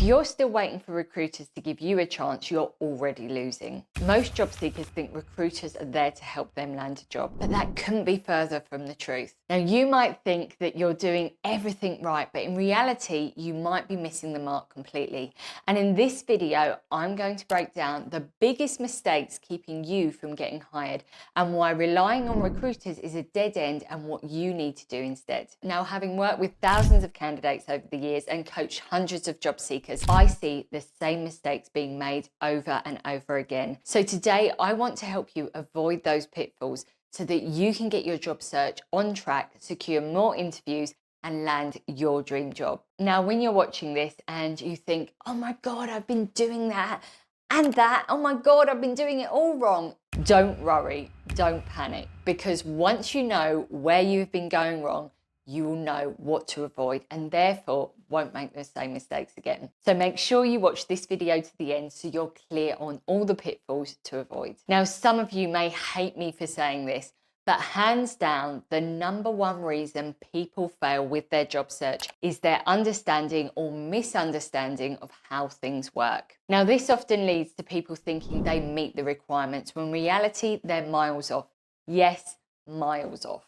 If you're still waiting for recruiters to give you a chance, you're already losing. Most job seekers think recruiters are there to help them land a job, but that couldn't be further from the truth. Now, you might think that you're doing everything right, but in reality, you might be missing the mark completely. And in this video, I'm going to break down the biggest mistakes keeping you from getting hired and why relying on recruiters is a dead end and what you need to do instead. Now, having worked with thousands of candidates over the years and coached hundreds of job seekers, I see the same mistakes being made over and over again. So today, I want to help you avoid those pitfalls so that you can get your job search on track, secure more interviews, and land your dream job. Now, when you're watching this and you think, oh my God, I've been doing that and that, oh my God, I've been doing it all wrong. Don't worry, don't panic, because once you know where you've been going wrong, you will know what to avoid and therefore won't make the same mistakes again. So make sure you watch this video to the end so you're clear on all the pitfalls to avoid. Now, some of you may hate me for saying this, but hands down, the number one reason people fail with their job search is their understanding or misunderstanding of how things work. Now, this often leads to people thinking they meet the requirements when in reality they're miles off. Yes, miles off.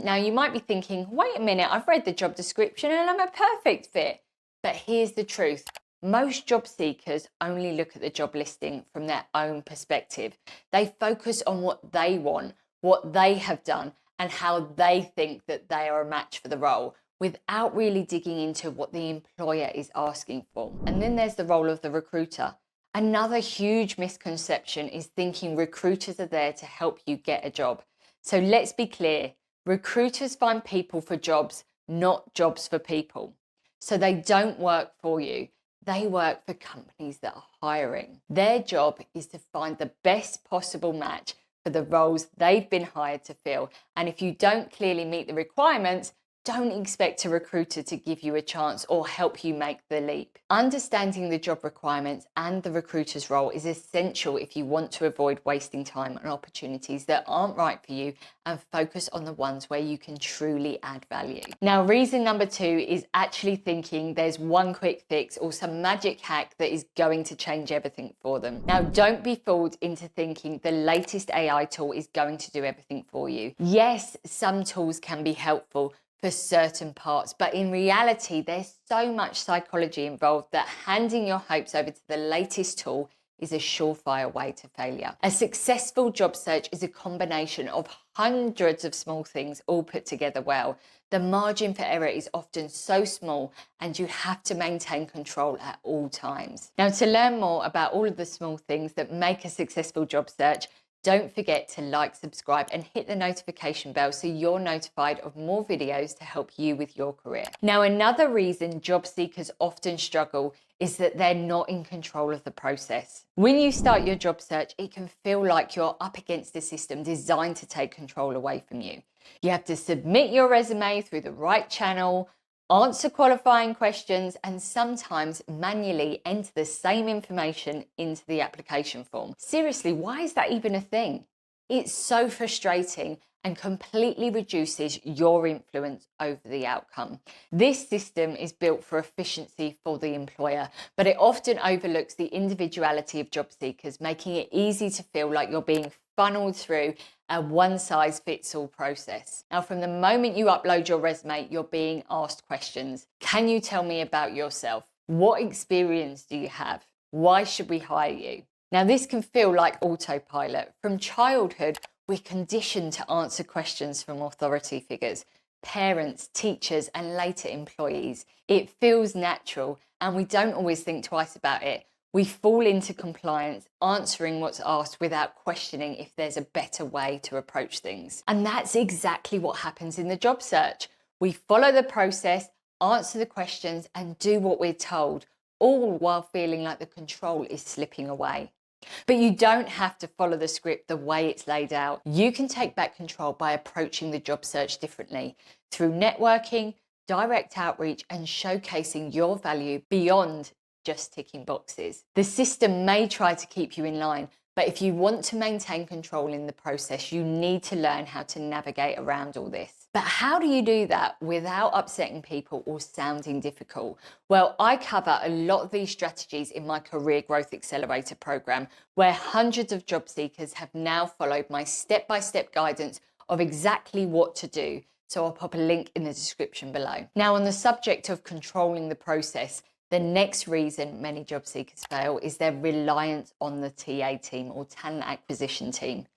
Now, you might be thinking, wait a minute, I've read the job description and I'm a perfect fit. But here's the truth. Most job seekers only look at the job listing from their own perspective. They focus on what they want, what they have done, and how they think that they are a match for the role, without really digging into what the employer is asking for. And then there's the role of the recruiter. Another huge misconception is thinking recruiters are there to help you get a job. So let's be clear. Recruiters find people for jobs, not jobs for people. So they don't work for you. They work for companies that are hiring. Their job is to find the best possible match for the roles they've been hired to fill. And if you don't clearly meet the requirements, don't expect a recruiter to give you a chance or help you make the leap. Understanding the job requirements and the recruiter's role is essential if you want to avoid wasting time on opportunities that aren't right for you and focus on the ones where you can truly add value. Now, reason number two is actually thinking there's one quick fix or some magic hack that is going to change everything for them. Now, don't be fooled into thinking the latest AI tool is going to do everything for you. Yes, some tools can be helpful for certain parts, but in reality, there's so much psychology involved that handing your hopes over to the latest tool is a surefire way to failure. A successful job search is a combination of hundreds of small things all put together well. The margin for error is often so small and you have to maintain control at all times. Now, to learn more about all of the small things that make a successful job search, don't forget to like, subscribe, and hit the notification bell so you're notified of more videos to help you with your career. Now, another reason job seekers often struggle is that they're not in control of the process. When you start your job search, it can feel like you're up against a system designed to take control away from you. You have to submit your resume through the right channel, answer qualifying questions, and sometimes manually enter the same information into the application form. Seriously, why is that even a thing? It's so frustrating and completely reduces your influence over the outcome. This system is built for efficiency for the employer, but it often overlooks the individuality of job seekers, making it easy to feel like you're being funneled through a one-size-fits-all process. Now, from the moment you upload your resume, you're being asked questions. Can you tell me about yourself? What experience do you have? Why should we hire you? Now, this can feel like autopilot. From childhood, we're conditioned to answer questions from authority figures, parents, teachers, and later employees. It feels natural, and we don't always think twice about it. We fall into compliance, answering what's asked without questioning if there's a better way to approach things. And that's exactly what happens in the job search. We follow the process, answer the questions, and do what we're told, all while feeling like the control is slipping away. But you don't have to follow the script the way it's laid out. You can take back control by approaching the job search differently through networking, direct outreach, and showcasing your value beyond just ticking boxes. The system may try to keep you in line, But if you want to maintain control in the process, you need to learn how to navigate around all this. But how do you do that without upsetting people or sounding difficult? Well, I cover a lot of these strategies in my Career Growth Accelerator program, where hundreds of job seekers have now followed my step-by-step guidance of exactly what to do. So I'll pop a link in the description below. Now, on the subject of controlling the process, the next reason many job seekers fail is their reliance on the TA team or talent acquisition team.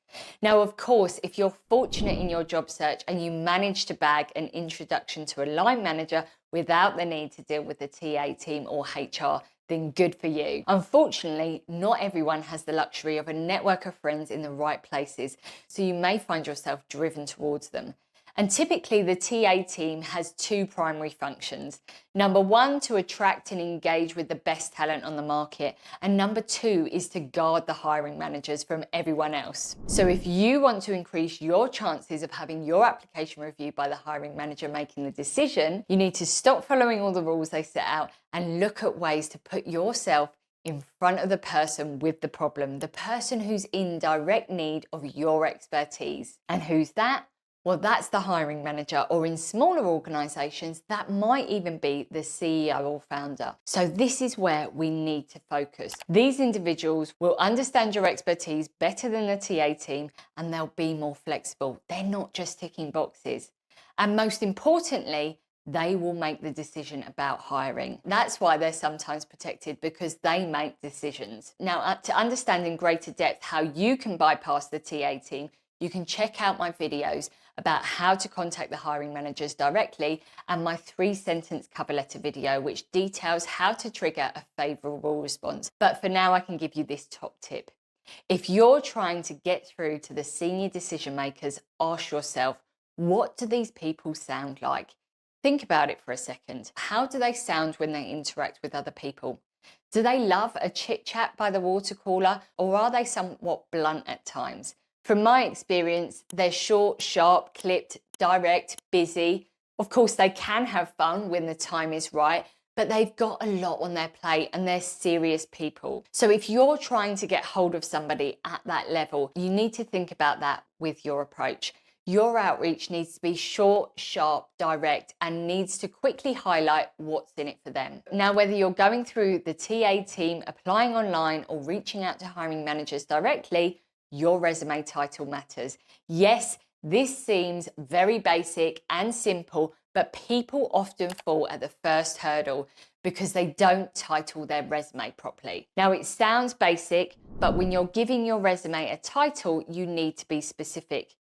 Now, of course, if you're fortunate in your job search and you manage to bag an introduction to a line manager without the need to deal with the TA team or HR, then good for you. Unfortunately, not everyone has the luxury of a network of friends in the right places, so you may find yourself driven towards them. And typically the TA team has two primary functions. Number one, to attract and engage with the best talent on the market. And number two is to guard the hiring managers from everyone else. So if you want to increase your chances of having your application reviewed by the hiring manager making the decision, you need to stop following all the rules they set out and look at ways to put yourself in front of the person with the problem, the person who's in direct need of your expertise. And who's that? Well, that's the hiring manager, or in smaller organizations, that might even be the CEO or founder. So this is where we need to focus. These individuals will understand your expertise better than the TA team, and they'll be more flexible. They're not just ticking boxes. And most importantly, they will make the decision about hiring. That's why they're sometimes protected, because they make decisions. Now, to understand in greater depth how you can bypass the TA team, you can check out my videos about how to contact the hiring managers directly and my 3-sentence cover letter video, which details how to trigger a favourable response. But for now, I can give you this top tip. If you're trying to get through to the senior decision makers, ask yourself, what do these people sound like? Think about it for a second. How do they sound when they interact with other people? Do they love a chit chat by the water cooler, or are they somewhat blunt at times? From my experience, they're short, sharp, clipped, direct, busy. Of course, they can have fun when the time is right, but they've got a lot on their plate and they're serious people. So if you're trying to get hold of somebody at that level, you need to think about that with your approach. Your outreach needs to be short, sharp, direct, and needs to quickly highlight what's in it for them. Now, whether you're going through the TA team, applying online, or reaching out to hiring managers directly, your resume title matters. Yes, this seems very basic and simple, but people often fall at the first hurdle because they don't title their resume properly. Now, it sounds basic, but when you're giving your resume a title, you need to be specific.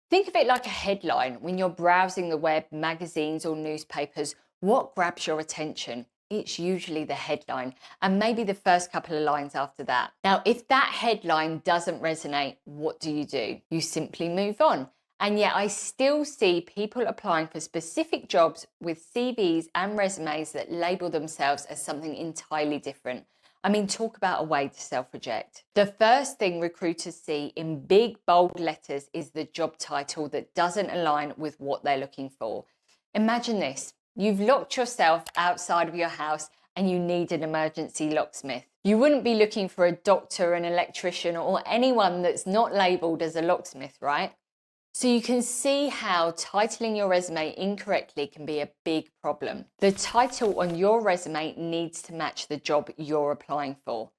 Think of it like a headline. When you're browsing the web, magazines, or newspapers, what grabs your attention? It's usually the headline and maybe the first couple of lines after that. Now, if that headline doesn't resonate, what do? You simply move on. And yet I still see people applying for specific jobs with CVs and resumes that label themselves as something entirely different. I mean, talk about a way to self-reject. The first thing recruiters see in big, bold letters is the job title that doesn't align with what they're looking for. Imagine this. You've locked yourself outside of your house and you need an emergency locksmith. You wouldn't be looking for a doctor, an electrician, or anyone that's not labelled as a locksmith, right? So you can see how titling your resume incorrectly can be a big problem. The title on your resume needs to match the job you're applying for.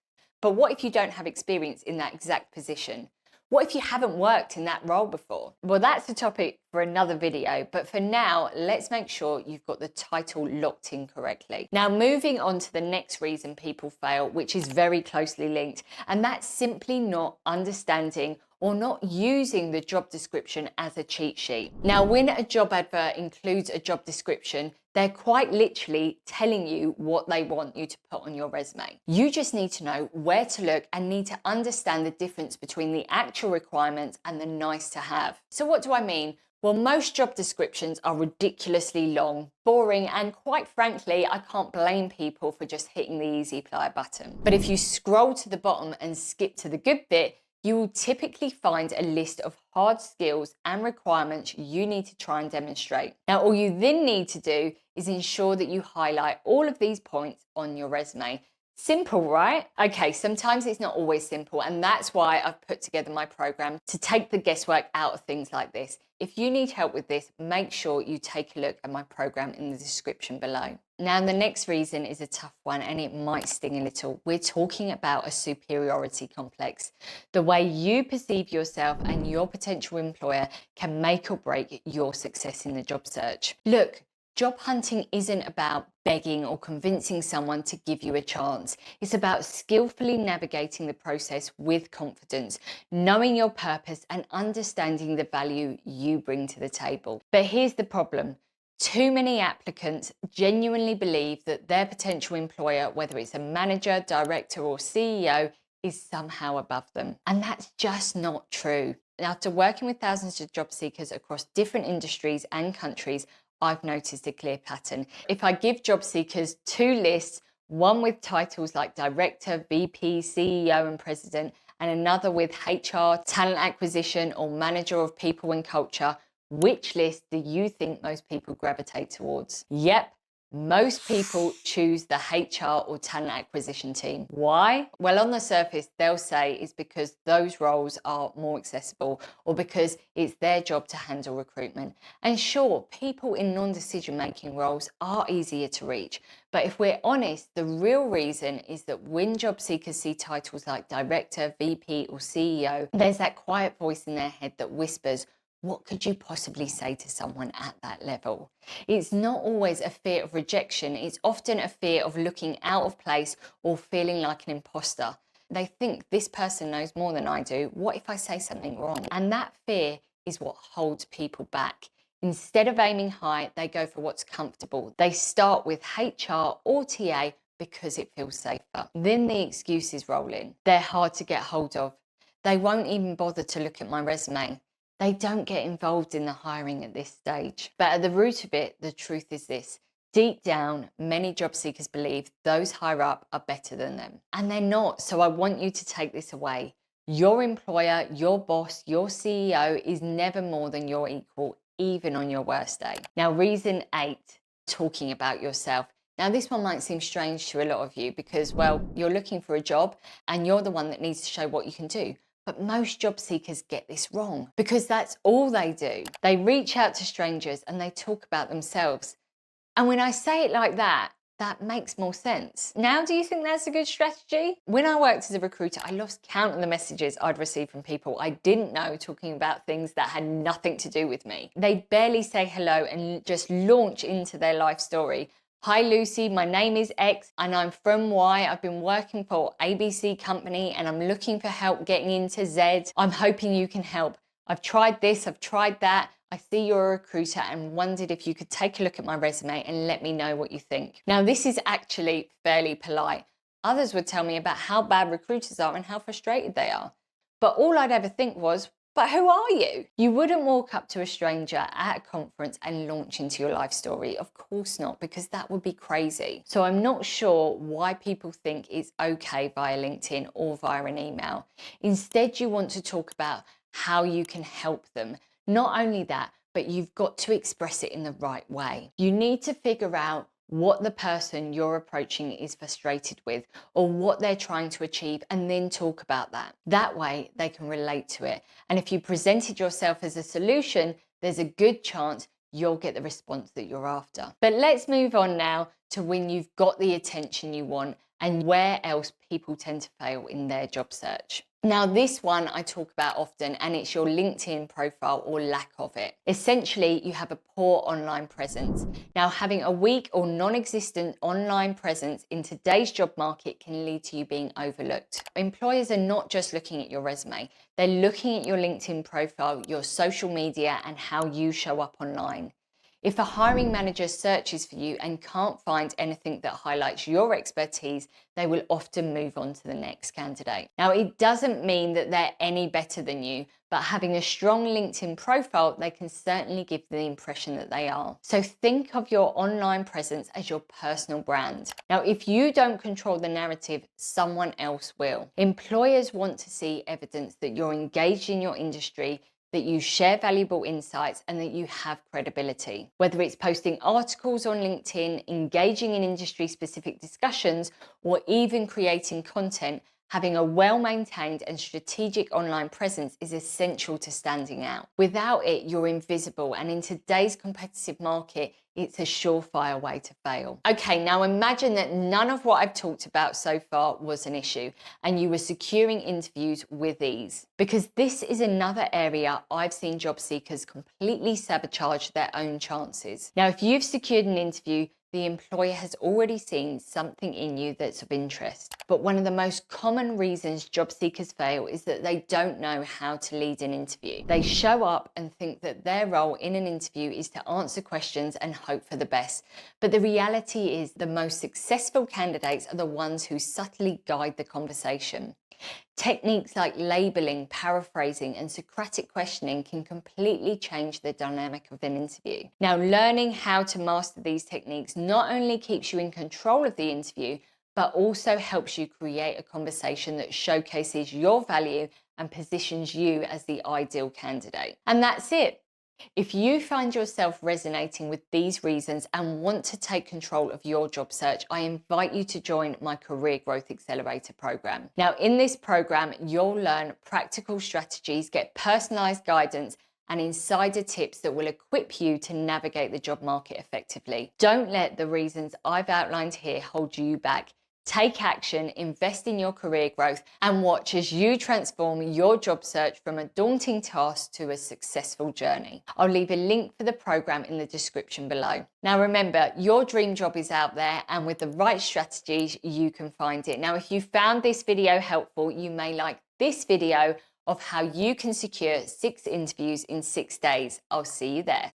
But what if you don't have experience in that exact position? What if you haven't worked in that role before? Well, that's a topic for another video, but for now, let's make sure you've got the title locked in correctly. Now, moving on to the next reason people fail, which is very closely linked, and that's simply not understanding or not using the job description as a cheat sheet. Now, when a job advert includes a job description, they're quite literally telling you what they want you to put on your resume. You just need to know where to look and need to understand the difference between the actual requirements and the nice to have. So what do I mean? Well, most job descriptions are ridiculously long, boring, and quite frankly, I can't blame people for just hitting the easy apply button. But if you scroll to the bottom and skip to the good bit, you will typically find a list of hard skills and requirements you need to try and demonstrate. Now, all you then need to do is ensure that you highlight all of these points on your resume. Simple, right? Okay, sometimes it's not always simple, and that's why I've put together my program to take the guesswork out of things like this. If you need help with this, make sure you take a look at my program in the description below. Now, the next reason is a tough one, and it might sting a little. We're talking about a superiority complex. The way you perceive yourself and your potential employer can make or break your success in the job search. Look, job hunting isn't about begging or convincing someone to give you a chance. It's about skillfully navigating the process with confidence, knowing your purpose and understanding the value you bring to the table. But here's the problem. Too many applicants genuinely believe that their potential employer, whether it's a manager, director, or CEO, is somehow above them. And that's just not true. After working with thousands of job seekers across different industries and countries, I've noticed a clear pattern. If I give job seekers two lists, one with titles like director, VP, CEO, and president, and another with HR, talent acquisition, or manager of people and culture, which list do you think most people gravitate towards? Yep. Most people choose the HR or talent acquisition team. Why? Well, on the surface, they'll say it's because those roles are more accessible or because it's their job to handle recruitment. And sure, people in non-decision making roles are easier to reach. But if we're honest, the real reason is that when job seekers see titles like director, VP, or CEO, there's that quiet voice in their head that whispers, what could you possibly say to someone at that level? It's not always a fear of rejection. It's often a fear of looking out of place or feeling like an imposter. They think this person knows more than I do. What if I say something wrong? And that fear is what holds people back. Instead of aiming high, they go for what's comfortable. They start with HR or TA because it feels safer. Then the excuses roll in. They're hard to get hold of. They won't even bother to look at my resume. They don't get involved in the hiring at this stage. But at the root of it, the truth is this. Deep down, many job seekers believe those higher up are better than them. And they're not. So I want you to take this away. Your employer, your boss, your CEO is never more than your equal, even on your worst day. Now, reason 8, talking about yourself. Now, this one might seem strange to a lot of you because, well, you're looking for a job and you're the one that needs to show what you can do. But most job seekers get this wrong because that's all they do. They reach out to strangers and they talk about themselves. And when I say it like that, that makes more sense. Now, do you think that's a good strategy? When I worked as a recruiter, I lost count of the messages I'd receive from people I didn't know talking about things that had nothing to do with me. They'd barely say hello and just launch into their life story. Hi Lucy, my name is X and I'm from Y. I've been working for ABC company and I'm looking for help getting into Z. I'm hoping you can help. I've tried this, I've tried that. I see you're a recruiter and wondered if you could take a look at my resume and let me know what you think. Now, this is actually fairly polite. Others would tell me about how bad recruiters are and how frustrated they are. But all I'd ever think was, but who are you? You wouldn't walk up to a stranger at a conference and launch into your life story. Of course not, because that would be crazy. So I'm not sure why people think it's okay via LinkedIn or via an email. Instead, you want to talk about how you can help them. Not only that, but you've got to express it in the right way. You need to figure out what the person you're approaching is frustrated with or what they're trying to achieve and then talk about that. That way they can relate to it. And if you presented yourself as a solution, there's a good chance you'll get the response that you're after. But let's move on now to when you've got the attention you want and where else people tend to fail in their job search. Now, this one I talk about often, and it's your LinkedIn profile or lack of it. Essentially, you have a poor online presence. Now, having a weak or non-existent online presence in today's job market can lead to you being overlooked. Employers are not just looking at your resume, they're looking at your LinkedIn profile, your social media, and how you show up online. If a hiring manager searches for you and can't find anything that highlights your expertise, they will often move on to the next candidate. Now, it doesn't mean that they're any better than you, but having a strong LinkedIn profile, they can certainly give the impression that they are. So think of your online presence as your personal brand. Now, if you don't control the narrative, someone else will. Employers want to see evidence that you're engaged in your industry, that you share valuable insights, and that you have credibility. Whether it's posting articles on LinkedIn, engaging in industry-specific discussions, or even creating content, having a well-maintained and strategic online presence is essential to standing out. Without it, you're invisible, and in today's competitive market, it's a surefire way to fail. Okay, now imagine that none of what I've talked about so far was an issue, and you were securing interviews with ease. Because this is another area I've seen job seekers completely sabotage their own chances. Now, if you've secured an interview, the employer has already seen something in you that's of interest. But one of the most common reasons job seekers fail is that they don't know how to lead an interview. They show up and think that their role in an interview is to answer questions and hope for the best. But the reality is the most successful candidates are the ones who subtly guide the conversation. Techniques like labeling, paraphrasing, and Socratic questioning can completely change the dynamic of an interview. Now, learning how to master these techniques not only keeps you in control of the interview, but also helps you create a conversation that showcases your value and positions you as the ideal candidate. And that's it. If you find yourself resonating with these reasons and want to take control of your job search, I invite you to join my Career Growth Accelerator program. Now, in this program, you'll learn practical strategies, get personalized guidance, and insider tips that will equip you to navigate the job market effectively. Don't let the reasons I've outlined here hold you back. Take action, invest in your career growth, and watch as you transform your job search from a daunting task to a successful journey. I'll leave a link for the program in the description below. Now remember, your dream job is out there, and with the right strategies, you can find it. Now, if you found this video helpful, you may like this video of how you can secure 6 interviews in 6 days. I'll see you there.